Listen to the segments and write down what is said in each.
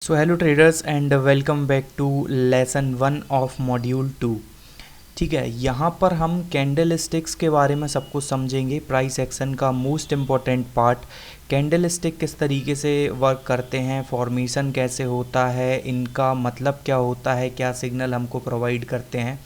So hello traders and welcome back to lesson 1 of module 2। ठीक है, यहाँ पर हम कैंडल स्टिक्स के बारे में सब कुछ समझेंगे। प्राइस एक्शन का most important part, candle stick किस तरीके से वर्क करते हैं, फॉर्मेशन कैसे होता है, इनका मतलब क्या होता है, क्या सिग्नल हमको प्रोवाइड करते हैं।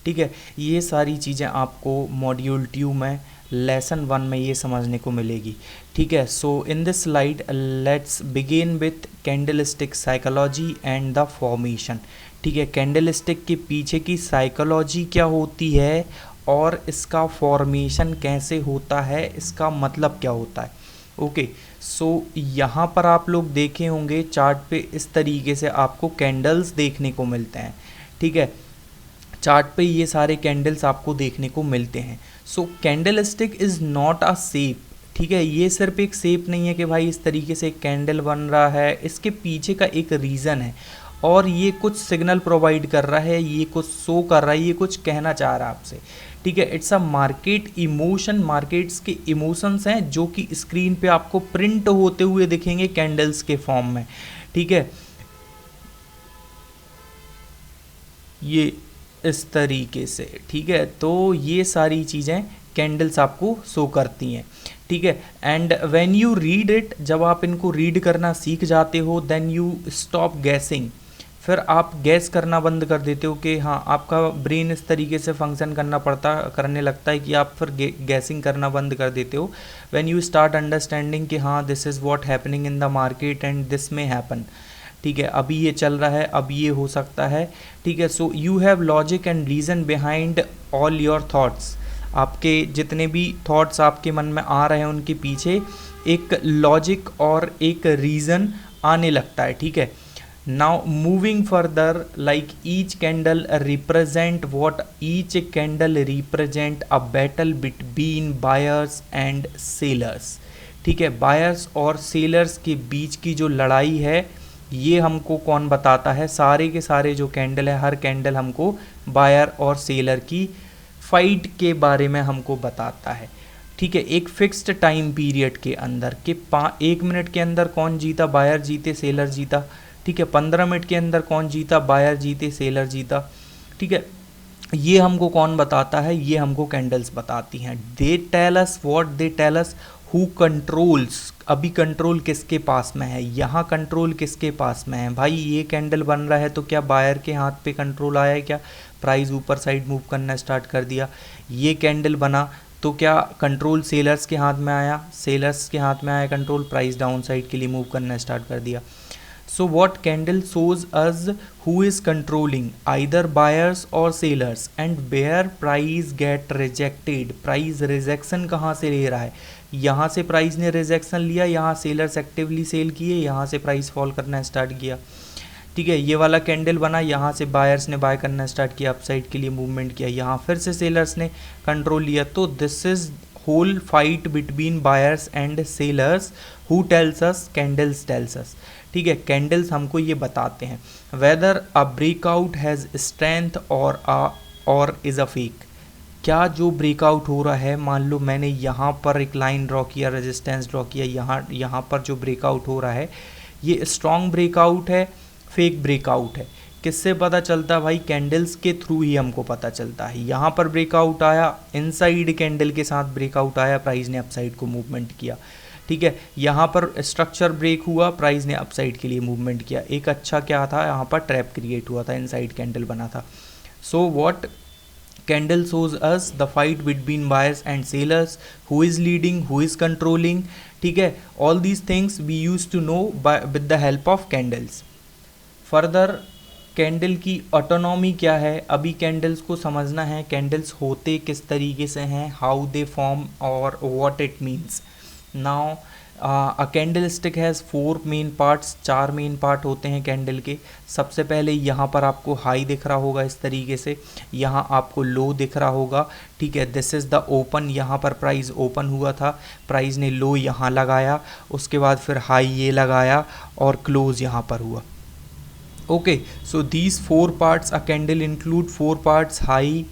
ठीक है, ये सारी चीज़ें आपको मॉड्यूल 2 में लेसन 1 में ये समझने को मिलेगी। ठीक है, so in this slide let's begin with candle stick psychology and the formation. ठीक है, कैंडल स्टिक के पीछे की साइकोलॉजी क्या होती है और इसका फॉर्मेशन कैसे होता है, इसका मतलब क्या होता है। ओके, सो यहाँ पर आप लोग देखे होंगे चार्ट पे इस तरीके से आपको कैंडल्स देखने को मिलते हैं। ठीक है, चार्ट पे ये सारे कैंडल्स आपको देखने को मिलते हैं। So candle stick is not a shape. ठीक है, ये सिर्फ एक शेप नहीं है कि भाई इस तरीके से एक कैंडल बन रहा है, इसके पीछे का एक रीज़न है और ये कुछ सिग्नल प्रोवाइड कर रहा है, ये कुछ शो कर रहा है, ये कुछ कहना चाह रहा है आपसे। ठीक है, it's a market emotion, markets के इमोशंस हैं जो कि स्क्रीन पे आपको प्रिंट होते हुए दिखेंगे कैंडल्स के फॉर्म में। ठीक है, ये इस तरीके से। ठीक है, तो ये सारी चीज़ें कैंडल्स आपको शो करती हैं। ठीक है, and when you read it, जब आप इनको रीड करना सीख जाते हो, देन यू स्टॉप गैसिंग। फिर आप गैस करना बंद कर देते हो कि हाँ, आपका ब्रेन इस तरीके से फंक्शन करने लगता है कि आप फिर गैसिंग करना बंद कर देते हो। व्हेन यू स्टार्ट अंडरस्टैंडिंग कि हाँ, this is what happening in the market and this में हैपन। ठीक है, अभी ये चल रहा है, अब ये हो सकता है। ठीक है, so you have logic and reason behind all your thoughts. आपके जितने भी थॉट्स आपके मन में आ रहे हैं उनके पीछे एक लॉजिक और एक रीज़न आने लगता है। ठीक है, now moving further, like each candle represent what each candle represent a battle between buyers and sellers. ठीक है, बायर्स और सेलर्स के बीच की जो लड़ाई है ये हमको कौन बताता है, सारे के सारे जो कैंडल है, हर कैंडल हमको बायर और सेलर की फाइट के बारे में हमको बताता है। ठीक है, एक फिक्स्ड टाइम पीरियड के अंदर कि 1 मिनट के अंदर कौन जीता, बायर जीते सेलर जीता। ठीक है, 15 मिनट के अंदर कौन जीता, बायर जीते सेलर जीता। ठीक है, ये हमको कौन बताता है, ये हमको कैंडल्स बताती हैं। They tell us what they tell us who controls. अभी कंट्रोल किसके पास में है, यहाँ कंट्रोल किसके पास में है। भाई ये कैंडल बन रहा है तो क्या बायर के हाथ पे कंट्रोल आया है, क्या प्राइस ऊपर साइड मूव करना स्टार्ट कर दिया। ये कैंडल बना तो क्या कंट्रोल सेलर्स के हाथ में आया, सेलर्स के हाथ में आया कंट्रोल, प्राइस डाउन साइड के लिए मूव करना स्टार्ट कर दिया। So what candle shows us who is controlling, either buyers or sellers, and where price get rejected. Price rejection कहाँ से ले रहा है, यहाँ से प्राइस ने रिजेक्शन लिया, यहाँ सेलर्स एक्टिवली सेल किए, यहाँ से प्राइस फॉल करना स्टार्ट किया। ठीक है, ये वाला कैंडल बना, यहाँ से बायर्स ने बाय करना स्टार्ट किया, अपसाइड के लिए मूवमेंट किया, यहाँ फिर से सेलर्स ने कंट्रोल लिया। तो this is whole fight between buyers and sellers. Who tells us, candles tells us. ठीक है, कैंडल्स हमको ये बताते हैं whether a breakout has strength और इज़ अ फेक। क्या जो ब्रेकआउट हो रहा है, मान लो मैंने यहाँ पर एक लाइन ड्रॉ किया, रेजिस्टेंस ड्रॉ किया, यहाँ पर जो ब्रेकआउट हो रहा है ये स्ट्रॉन्ग ब्रेकआउट है, फेक ब्रेकआउट है। किससे पता चलता है भाई, कैंडल्स के थ्रू ही हमको पता चलता है। यहाँ पर ब्रेकआउट आया, इनसाइड कैंडल के साथ ब्रेकआउट आया, प्राइस ने अपसाइड को मूवमेंट किया। ठीक है, यहाँ पर स्ट्रक्चर ब्रेक हुआ, प्राइस ने अपसाइड के लिए मूवमेंट किया। एक अच्छा क्या था, यहाँ पर ट्रैप क्रिएट हुआ था, इनसाइड कैंडल बना था। So what candle shows us the fight between buyers and sellers, who is leading, who is controlling. ठीक है, all these things we used to know with the help of candles. Further candle की autonomy क्या है, अभी candles को समझना है, candles होते किस तरीके से हैं, हाउ दे फॉर्म और what it means. Now a candle stick has 4 main parts, 4 main part होते हैं कैंडल के। सबसे पहले यहाँ पर आपको हाई दिख रहा होगा इस तरीके से, यहाँ आपको लो दिख रहा होगा। ठीक है, दिस इज़ द ओपन, यहाँ पर प्राइस ओपन हुआ था, प्राइस ने लो यहाँ लगाया, उसके बाद फिर हाई ये लगाया और क्लोज यहाँ पर हुआ। Okay, so these 4 parts, a candle include 4 parts, high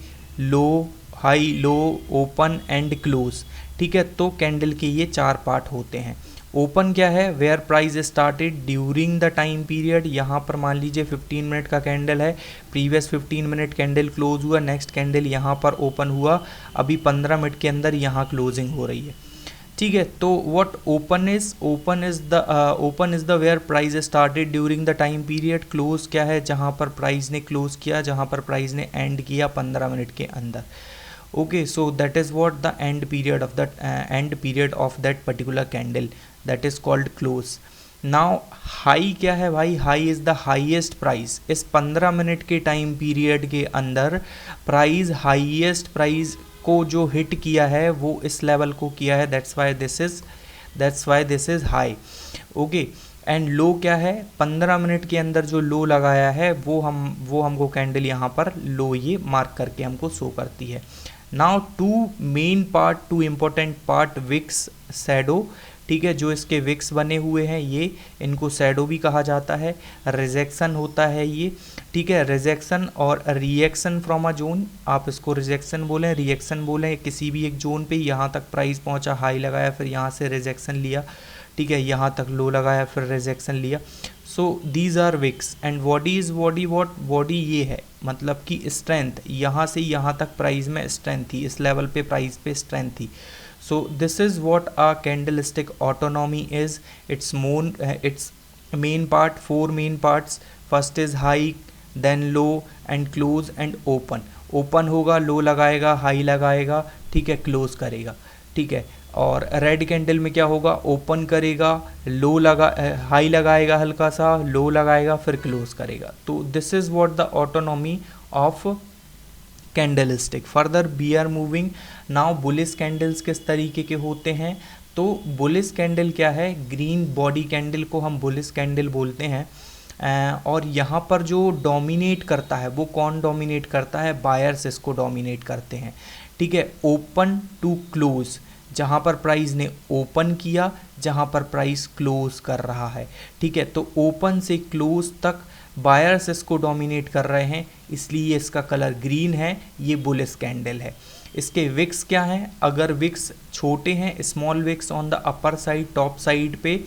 low, open and close. ठीक है, तो कैंडल के ये 4 पार्ट होते हैं। ओपन क्या है, where price started during the time period, यहाँ पर मान लीजिए 15 मिनट का कैंडल है, प्रीवियस 15 मिनट कैंडल क्लोज हुआ, नेक्स्ट कैंडल यहाँ पर ओपन हुआ, अभी 15 मिनट के अंदर यहाँ क्लोजिंग हो रही है, ठीक है। तो what open is the where price started during the time period, close क्या है, जहाँ पर प्राइस ने क्लोज किया, जहाँ पर प्राइस ने एंड किया 15 मिनट के अंदर। Okay, so that is what the end period of that particular candle, that is called close. Now high क्या है भाई, high is the highest price, इस 15 मिनट के टाइम पीरियड के अंदर प्राइस हाईएस्ट प्राइस को जो हिट किया है वो इस लेवल को किया है, that's why this is high. Okay, and low क्या है, 15 मिनट के अंदर जो लो लगाया है वो हमको कैंडल यहाँ पर लो ये मार्क करके हमको शो करती है। Now two important part, wicks, shadow, ठीक है, जो इसके विक्स बने हुए हैं ये, इनको शैडो भी कहा जाता है, रिजेक्शन होता है ये, ठीक है, रिजेक्शन और रिएक्शन फ्रॉम अ जोन, आप इसको रिजेक्शन बोलें, रिएक्शन बोलें, किसी भी एक जोन पे यहाँ तक प्राइस पहुँचा, हाई लगाया, फिर यहाँ से रिजेक्शन लिया, ठीक है, यहाँ तक लो लगाया, फिर रिजेक्शन लिया। So these are wicks and body is body ये है, मतलब कि स्ट्रेंथ, यहाँ से यहाँ तक प्राइस में स्ट्रेंथ थी, इस लेवल पे प्राइस पे स्ट्रेंथ थी। So this is what a candlestick autonomy is. Its main part, 4 main parts. First is high, then low and close and open. Open होगा, लो लगाएगा, हाई लगाएगा, ठीक है, क्लोज करेगा, ठीक है। और रेड कैंडल में क्या होगा, ओपन करेगा, हाई लगाएगा, हल्का सा लो लगाएगा, फिर क्लोज करेगा। तो this is what the autonomy of candlestick. Further we are moving now, bullish candles किस तरीके के होते हैं, तो बुलिश कैंडल क्या है, ग्रीन बॉडी कैंडल को हम बुलिश कैंडल बोलते हैं। और यहाँ पर जो डोमिनेट करता है वो कौन डोमिनेट करता है, बायर्स इसको डोमिनेट करते हैं, ठीक है। ओपन टू क्लोज, जहाँ पर प्राइस ने ओपन किया, जहाँ पर प्राइस क्लोज कर रहा है, ठीक है। तो ओपन से क्लोज तक बायर्स इसको डोमिनेट कर रहे हैं, इसलिए इसका कलर ग्रीन है, ये बुलिश कैंडल है। इसके विक्स क्या हैं, अगर विक्स छोटे हैं, small wicks on the upper side, top side पे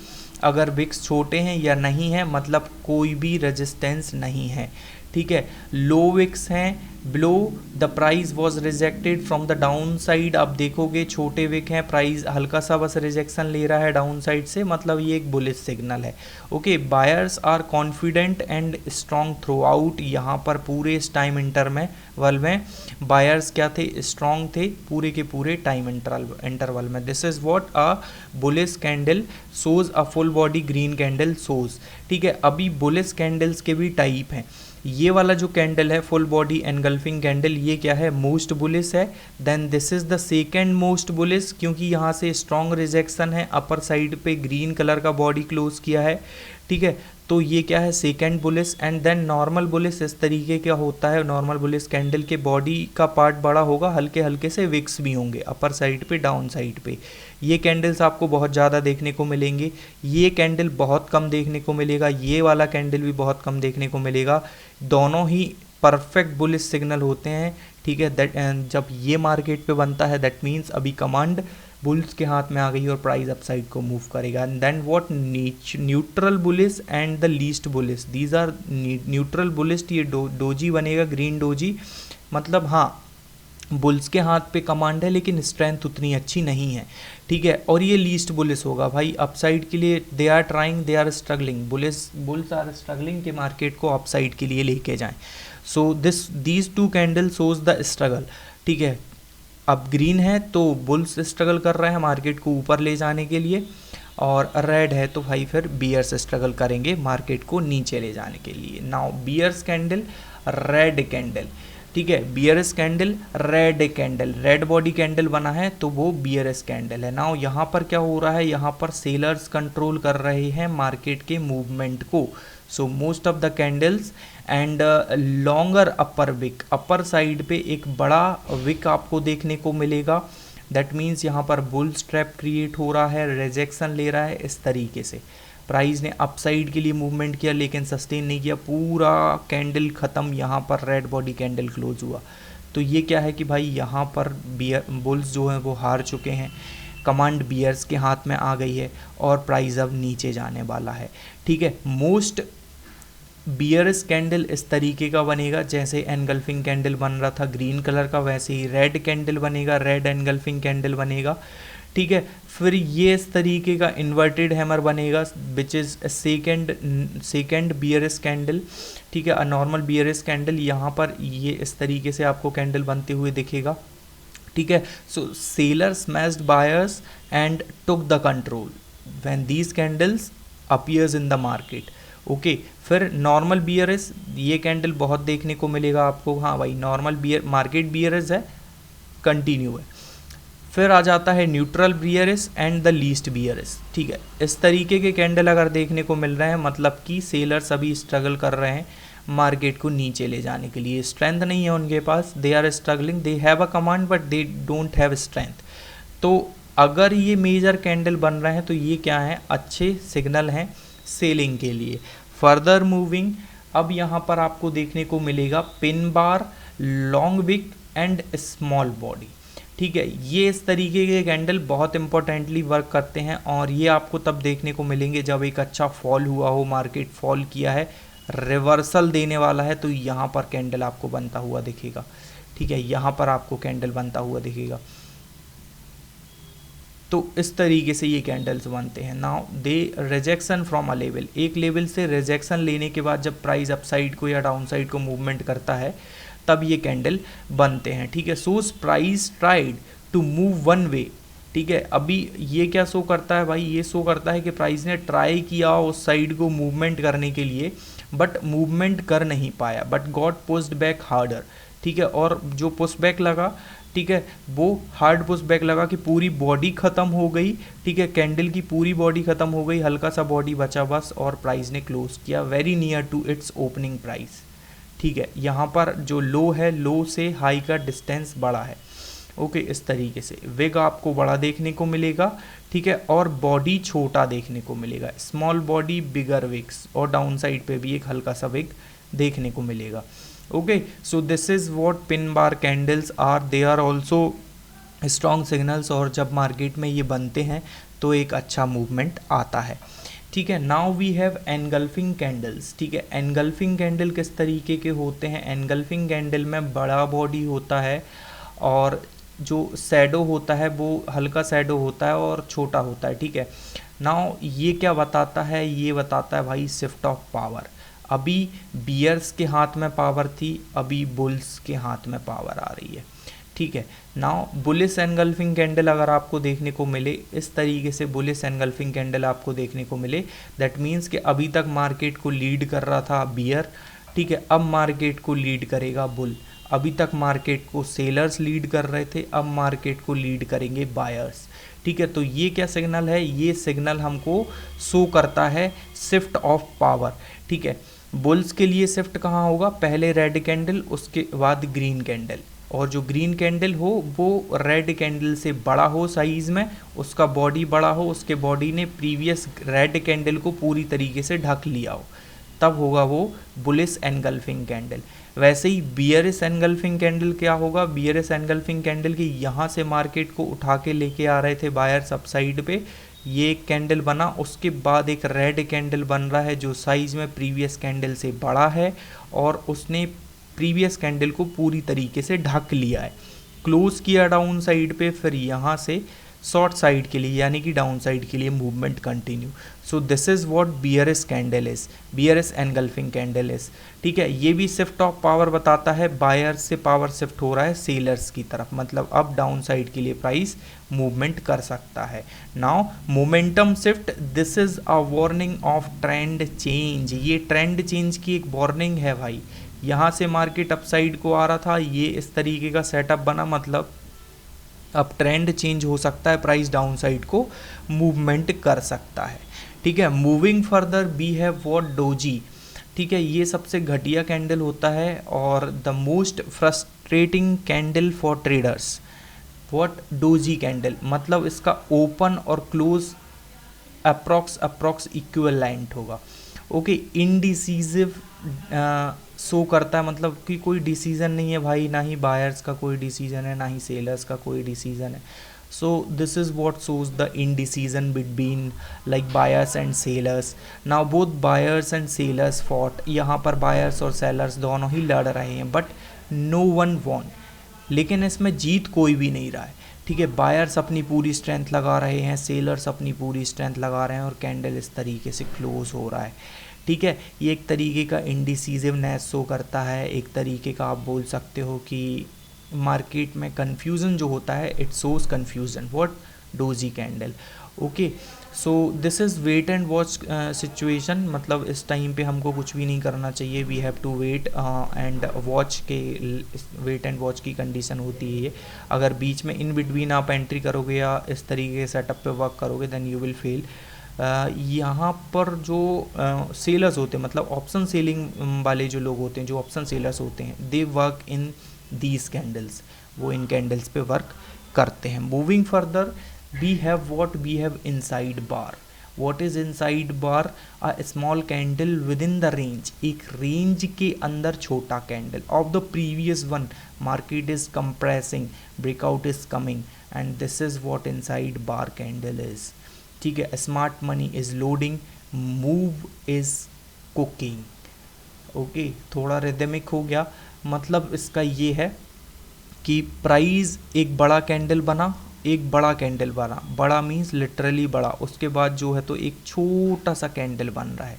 अगर विक्स छोटे हैं या नहीं है, मतलब कोई भी रेजिस्टेंस नहीं है, ठीक है। लो विक्स हैं, below the price was rejected from the down side, आप देखोगे छोटे विक हैं, प्राइस हल्का सा बस रिजेक्शन ले रहा है डाउन साइड से, मतलब ये एक बुलिश सिग्नल है। Okay, buyers are confident and strong throughout, यहाँ पर पूरे इस टाइम इंटरवल में बायर्स क्या थे, स्ट्रॉन्ग थे पूरे के पूरे टाइम इंटरवल में। This is what a bullish candle shows, a full body green candle shows, ठीक है। अभी बुलिश कैंडल्स के भी टाइप हैं, ये वाला जो कैंडल है फुल बॉडी एनगल्फिंग कैंडल, ये क्या है, मोस्ट बुलिश है। Then this is the second most bullish, क्योंकि यहाँ से स्ट्रॉन्ग रिजेक्शन है, अपर साइड पे ग्रीन कलर का बॉडी क्लोज किया है, ठीक है। तो ये क्या है, second bullish. And then normal bullish इस तरीके का होता है, नॉर्मल बुलिश कैंडल के बॉडी का पार्ट बड़ा होगा, हल्के हल्के से विक्स भी होंगे अपर साइड पे, डाउन साइड पे। ये कैंडल्स आपको बहुत ज़्यादा देखने को मिलेंगे, ये कैंडल बहुत कम देखने को मिलेगा, ये वाला कैंडल भी बहुत कम देखने को मिलेगा। दोनों ही परफेक्ट बुलिश सिग्नल होते हैं, ठीक है। दैट जब ये मार्केट पे बनता है, दैट मीन्स अभी कमांड बुल्स के हाथ में आ गई और प्राइस अपसाइड को मूव करेगा। And then what, neutral bullish and the least bullish, these are neutral bullish, ये डोजी बनेगा, ग्रीन डोजी, मतलब हाँ बुल्स के हाथ पे कमांड है लेकिन स्ट्रेंथ उतनी अच्छी नहीं है, ठीक है। और ये लीस्ट बुलिश होगा भाई, अपसाइड के लिए they are trying, they are struggling, bulls are struggling के मार्केट को अपसाइड के लिए लेके जाएं। So these two candle shows the struggle, ठीक है। अब ग्रीन है तो बुल्स स्ट्रगल कर रहे हैं मार्केट को ऊपर ले जाने के लिए, और रेड है तो भाई फिर बियर्स स्ट्रगल करेंगे मार्केट को नीचे ले जाने के लिए। Now bears candle, red candle, ठीक है, bears candle, red body candle बना है तो वो बियर्स कैंडल है। नाउ यहाँ पर क्या हो रहा है, यहाँ पर सेलर्स कंट्रोल कर रहे हैं मार्केट के मूवमेंट को। So most of the candles and longer upper wick, upper side पे एक बड़ा विक आपको देखने को मिलेगा, दैट मीन्स यहाँ पर बुल स्ट्रैप क्रिएट हो रहा है, रिजेक्शन ले रहा है, इस तरीके से प्राइस ने अपसाइड के लिए मूवमेंट किया लेकिन सस्टेन नहीं किया, पूरा कैंडल ख़त्म, यहाँ पर रेड बॉडी कैंडल क्लोज हुआ। तो ये क्या है कि भाई यहाँ पर बुल्स जो हैं वो हार चुके हैं। कमांड बियर्स के हाथ में आ गई है और प्राइस अब नीचे जाने वाला है। ठीक है, मोस्ट बियर्स कैंडल इस तरीके का बनेगा, जैसे एनगल्फिंग कैंडल बन रहा था ग्रीन कलर का, वैसे ही रेड कैंडल बनेगा, रेड एनगल्फिंग कैंडल बनेगा। ठीक है, फिर ये इस तरीके का इन्वर्टेड हैमर बनेगा विच इज़ सेकेंड बियरस कैंडल। ठीक है, नॉर्मल बियरस कैंडल, यहाँ पर ये इस तरीके से आपको कैंडल बनते हुए दिखेगा। ठीक है, so seller smashed buyers and took the control when these candles appears in the market. Okay, फिर नॉर्मल बियरस, ये कैंडल बहुत देखने को मिलेगा आपको। हाँ भाई, नॉर्मल बियर मार्केट बियरस है, कंटिन्यू है। फिर आ जाता है न्यूट्रल बियरस एंड द लीस्ट बियरस। ठीक है, इस तरीके के कैंडल अगर देखने को मिल रहे हैं, मतलब कि सेलर्स अभी स्ट्रगल कर रहे हैं मार्केट को नीचे ले जाने के लिए, स्ट्रेंथ नहीं है उनके पास, they are struggling, they have a command but they don't have strength. तो अगर ये मेजर कैंडल बन रहे हैं तो ये क्या है, अच्छे सिग्नल हैं सेलिंग के लिए। फर्दर मूविंग, अब यहाँ पर आपको देखने को मिलेगा pin bar, long wick and small body. ठीक है, ये इस तरीके के कैंडल बहुत इंपॉर्टेंटली वर्क करते हैं और ये आपको तब देखने को मिलेंगे जब एक अच्छा फॉल हुआ हो, मार्केट फॉल किया है, रिवर्सल देने वाला है, तो यहाँ पर कैंडल आपको बनता हुआ दिखेगा। ठीक है, यहाँ पर आपको कैंडल बनता हुआ दिखेगा। तो इस तरीके से ये कैंडल्स बनते हैं। Now they rejection from a level, एक लेवल से रिजेक्शन लेने के बाद जब प्राइस अपसाइड को या डाउनसाइड को मूवमेंट करता है तब ये कैंडल बनते हैं। ठीक है, shows price tried to move one way. ठीक है, अभी ये क्या शो करता है भाई, ये शो करता है कि प्राइस ने ट्राई किया उस साइड को मूवमेंट करने के लिए, बट मूवमेंट कर नहीं पाया, but got pushed back harder. ठीक है, और जो पुश बैक लगा, ठीक है, वो हार्ड पुश बैक लगा कि पूरी बॉडी ख़त्म हो गई। ठीक है, कैंडल की पूरी बॉडी ख़त्म हो गई, हल्का सा बॉडी बचा बस, और प्राइस ने क्लोज किया very near to its opening price. ठीक है, यहाँ पर जो लो है, लो से हाई का डिस्टेंस बड़ा है। ओके, इस तरीके से विग आपको बड़ा देखने को मिलेगा। ठीक है, और बॉडी छोटा देखने को मिलेगा, स्मॉल बॉडी बिगर विग्स, और डाउन साइड पे भी एक हल्का सा विग देखने को मिलेगा। Okay, so this is what pin bar candles are, they are also strong signals, और जब मार्केट में ये बनते हैं तो एक अच्छा मूवमेंट आता है। ठीक है, now we have engulfing candles. ठीक है, एनगल्फिंग कैंडल किस तरीके के होते हैं, एनगल्फिंग कैंडल में बड़ा बॉडी होता है और जो शैडो होता है वो हल्का शैडो होता है और छोटा होता है। ठीक है, नाउ ये क्या बताता है, ये बताता है भाई शिफ्ट ऑफ पावर। अभी बियर्स के हाथ में पावर थी, अभी बुल्स के हाथ में पावर आ रही है। ठीक है, नाउ बुलिश एनगल्फिंग कैंडल अगर आपको देखने को मिले, इस तरीके से बुलिश एनगल्फिंग कैंडल आपको देखने को मिले, दैट मीन्स कि अभी तक मार्केट को लीड कर रहा था बियर। ठीक है, अब मार्केट को लीड करेगा बुल। अभी तक मार्केट को सेलर्स लीड कर रहे थे, अब मार्केट को लीड करेंगे बायर्स। ठीक है, तो ये क्या सिग्नल है, ये सिग्नल हमको शो करता है शिफ्ट ऑफ पावर। ठीक है, बुल्स के लिए शिफ्ट कहाँ होगा, पहले रेड कैंडल, उसके बाद ग्रीन कैंडल, और जो ग्रीन कैंडल हो वो रेड कैंडल से बड़ा हो साइज़ में, उसका बॉडी बड़ा हो, उसके बॉडी ने प्रीवियस रेड कैंडल को पूरी तरीके से ढक लिया हो, तब होगा वो बुलिश एनगल्फिंग कैंडल। वैसे ही बियरिश एनगल्फिंग कैंडल क्या होगा, बियरिश एनगल्फिंग कैंडल की यहाँ से मार्केट को उठा के लेके आ रहे थे बायर्स अप साइड पे, ये एक कैंडल बना, उसके बाद एक रेड कैंडल बन रहा है जो साइज़ में प्रीवियस कैंडल से बड़ा है और उसने प्रीवियस कैंडल को पूरी तरीके से ढक लिया है, क्लोज किया डाउन साइड पे, फिर यहाँ से शॉर्ट साइड के लिए यानी कि डाउन साइड के लिए movement continue. So this is what bearish candle is, bearish engulfing candle is. ठीक है, ये भी शिफ्ट ऑफ पावर बताता है, बायर्स से पावर शिफ्ट हो रहा है सेलर्स की तरफ, मतलब अब डाउन साइड के लिए प्राइस मूवमेंट कर सकता है। Now momentum shift, this is a warning of trend change, ये ट्रेंड चेंज की एक वार्निंग है भाई। यहाँ से मार्केट अपसाइड को आ रहा था, ये इस तरीके का सेटअप बना, मतलब अब ट्रेंड चेंज हो सकता है, प्राइस डाउन साइड को मूवमेंट कर सकता है। ठीक है, मूविंग फर्दर बी है व्हाट डोजी। ठीक है, ये सबसे घटिया कैंडल होता है और the most frustrating candle for traders. What doji candle, मतलब इसका ओपन और क्लोज अप्रॉक्स इक्विवेलेंट होगा। ओके, इनडिसीजिव शो करता है, मतलब कि कोई डिसीजन नहीं है भाई, ना ही बायर्स का कोई डिसीजन है, ना ही सेलर्स का कोई डिसीजन है। So this is what shows the indecision between like buyers and sellers. Now both buyers and sellers fought. यहाँ पर buyers और sellers दोनों ही लड़ रहे हैं, but no one won. लेकिन इसमें जीत कोई भी नहीं रहा है, ठीक है। बायर्स अपनी पूरी स्ट्रेंथ लगा रहे हैं, सेलर्स अपनी पूरी स्ट्रेंथ लगा रहे हैं, और कैंडल इस तरीके से क्लोज हो रहा है, ठीक है। ये एक तरीके का इंडिसिसिवनेस शो करता है, एक तरीके का आप बोल सकते हो कि मार्केट में कन्फ्यूज़न जो होता है, it shows confusion, what doji candle, okay. So this is wait and watch situation, मतलब इस टाइम पे हमको कुछ भी नहीं करना चाहिए, we have to wait and watch के, वेट एंड वॉच की कंडीशन होती है ये। अगर बीच में इन बिटवीन आप एंट्री करोगे या इस तरीके के सेटअप पे वर्क करोगे, देन यू विल फेल। यहाँ पर जो सेलर्स होते हैं, मतलब ऑप्शन सेलिंग वाले जो लोग होते हैं, जो ऑप्शन सेलर्स होते हैं, they work in these candles, वो इन कैंडल्स पे वर्क करते हैं। Moving further, we have inside bar. What is inside bar? A small candle within the range, एक रेंज के अंदर छोटा candle of the previous one. Market is compressing, breakout is coming, and this is what inside bar candle is, ठीक है। Smart money is loading, move is cooking, okay. थोड़ा rhythmic हो गया, मतलब इसका ये है कि प्राइस एक बड़ा कैंडल बना, एक बड़ा कैंडल बना, बड़ा मीन्स लिटरली बड़ा, उसके बाद जो है तो एक छोटा सा कैंडल बन रहा है,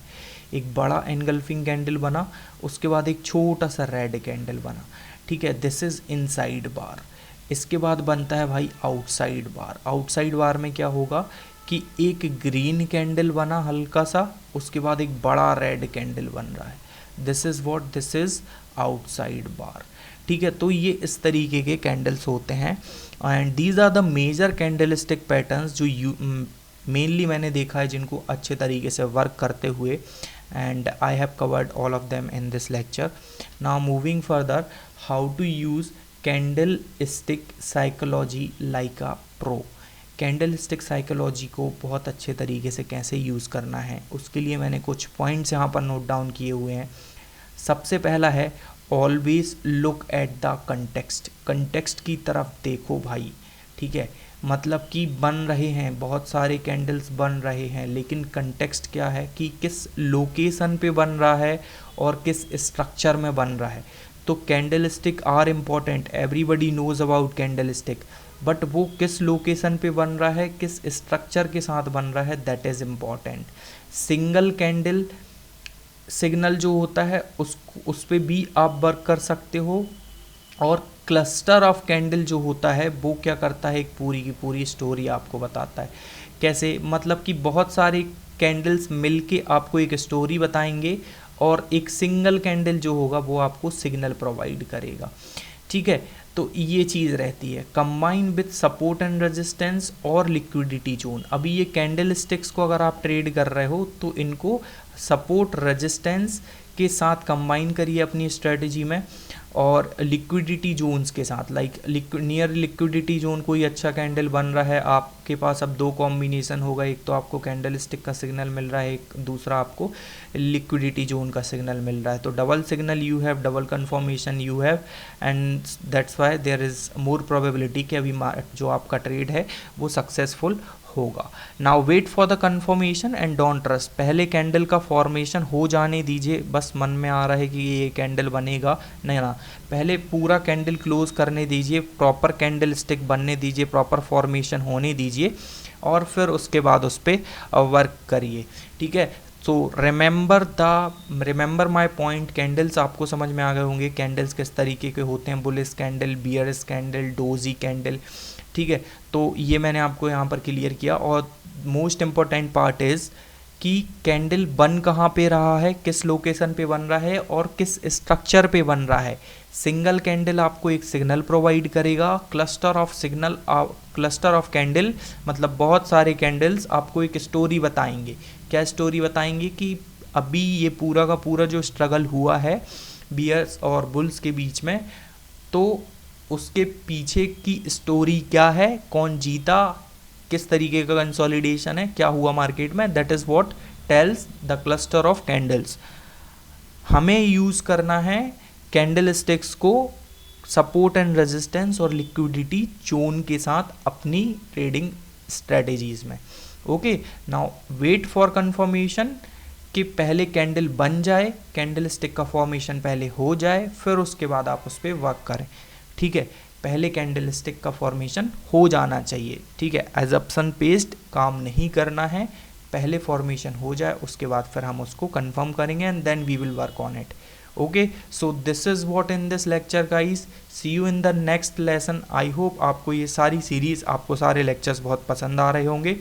एक बड़ा एनगल्फिंग कैंडल बना, उसके बाद एक छोटा सा रेड कैंडल बना, ठीक है। दिस इज इनसाइड बार। इसके बाद बनता है भाई आउटसाइड बार। आउटसाइड बार में क्या होगा कि एक ग्रीन कैंडल बना हल्का सा, उसके बाद एक बड़ा रेड कैंडल बन रहा है, this is what, this is outside bar, ठीक है। तो ये इस तरीके के कैंडल्स होते हैं, and these are the major candlestick patterns जो मेनली मैंने देखा है जिनको अच्छे तरीके से वर्क करते हुए, and I have covered all of them in this lecture. Now moving further, how to use candle stick psychology like a pro. Candle stick psychology को बहुत अच्छे तरीके से कैसे यूज़ करना है, उसके लिए मैंने कुछ पॉइंट्स यहाँ पर नोट डाउन किए हुए हैं। सबसे पहला है always look at the context. Context की तरफ देखो भाई, ठीक है। मतलब कि बन रहे हैं बहुत सारे कैंडल्स बन रहे हैं, लेकिन कंटेक्स्ट क्या है कि किस लोकेशन पे बन रहा है और किस स्ट्रक्चर में बन रहा है। तो candle stick are important, everybody knows about candle stick, but वो किस लोकेशन पे बन रहा है, किस स्ट्रक्चर के साथ बन रहा है, that is important. Single candle signal जो होता है उस पे भी आप वर्क कर सकते हो, और क्लस्टर ऑफ कैंडल जो होता है वो क्या करता है, एक पूरी की पूरी स्टोरी आपको बताता है। कैसे? मतलब कि बहुत सारे कैंडल्स मिलके आपको एक स्टोरी बताएंगे, और एक सिंगल कैंडल जो होगा वो आपको सिग्नल प्रोवाइड करेगा, ठीक है। तो ये चीज़ रहती है। Combine with support and resistance और लिक्विडिटी जोन। अभी ये कैंडल स्टिक्स को अगर आप ट्रेड कर रहे हो तो इनको सपोर्ट रेजिस्टेंस के साथ कंबाइन करिए अपनी स्ट्रेटजी में, और लिक्विडिटी जोन्स के साथ, लाइक नियर लिक्विडिटी जोन कोई अच्छा कैंडल बन रहा है आपके पास। अब दो कॉम्बिनेशन होगा, एक तो आपको कैंडल स्टिक का सिग्नल मिल रहा है, एक दूसरा आपको लिक्विडिटी जोन का सिग्नल मिल रहा है। तो double signal you have, double confirmation you have, and that's why there is more probability कि अभी जो आपका ट्रेड है वो सक्सेसफुल होगा। Now wait for the confirmation and don't trust. पहले कैंडल का फॉर्मेशन हो जाने दीजिए, बस मन में आ रहा है कि ये कैंडल बनेगा, नहीं ना, पहले पूरा कैंडल क्लोज करने दीजिए, प्रॉपर कैंडल स्टिक बनने दीजिए, प्रॉपर फॉर्मेशन होने दीजिए, और फिर उसके बाद उस पर वर्क करिए, ठीक है। तो रिमेंबर माई पॉइंट। कैंडल्स आपको समझ में आ गए होंगे, कैंडल्स किस तरीके के होते हैं, bullish candle, bearish candle, doji candle, ठीक है। तो ये मैंने आपको यहाँ पर क्लियर किया। और मोस्ट इम्पॉर्टेंट पार्ट इज़ कि कैंडल बन कहाँ पे रहा है, किस लोकेशन पे बन रहा है, और किस स्ट्रक्चर पे बन रहा है। सिंगल कैंडल आपको एक सिग्नल प्रोवाइड करेगा, क्लस्टर ऑफ कैंडल मतलब बहुत सारे कैंडल्स आपको एक स्टोरी बताएंगे। क्या स्टोरी बताएंगे कि अभी ये पूरा का पूरा जो स्ट्रगल हुआ है बियर्स और बुल्स के बीच में, तो उसके पीछे की स्टोरी क्या है, कौन जीता, किस तरीके का कंसोलिडेशन है, क्या हुआ मार्केट में, that is what tells the cluster of candles. हमें यूज़ करना है कैंडल स्टिक्स को सपोर्ट एंड रेजिस्टेंस और लिक्विडिटी जोन के साथ अपनी ट्रेडिंग स्ट्रेटेजीज में। Okay, now wait for confirmation कि पहले कैंडल बन जाए, कैंडल स्टिक का फॉर्मेशन पहले हो जाए, फिर उसके बाद आप उस पर वर्क करें। ठीक है, पहले कैंडल स्टिक का फॉर्मेशन हो जाना चाहिए। ठीक है, एजप्शन पेस्ट काम नहीं करना है, पहले फॉर्मेशन हो जाए उसके बाद फिर हम उसको कंफर्म करेंगे and then we will work on it. Okay, so this is what in this lecture guys, see you in the next lesson. I hope आपको ये सारी सीरीज, आपको सारे लेक्चर्स बहुत पसंद आ रहे होंगे।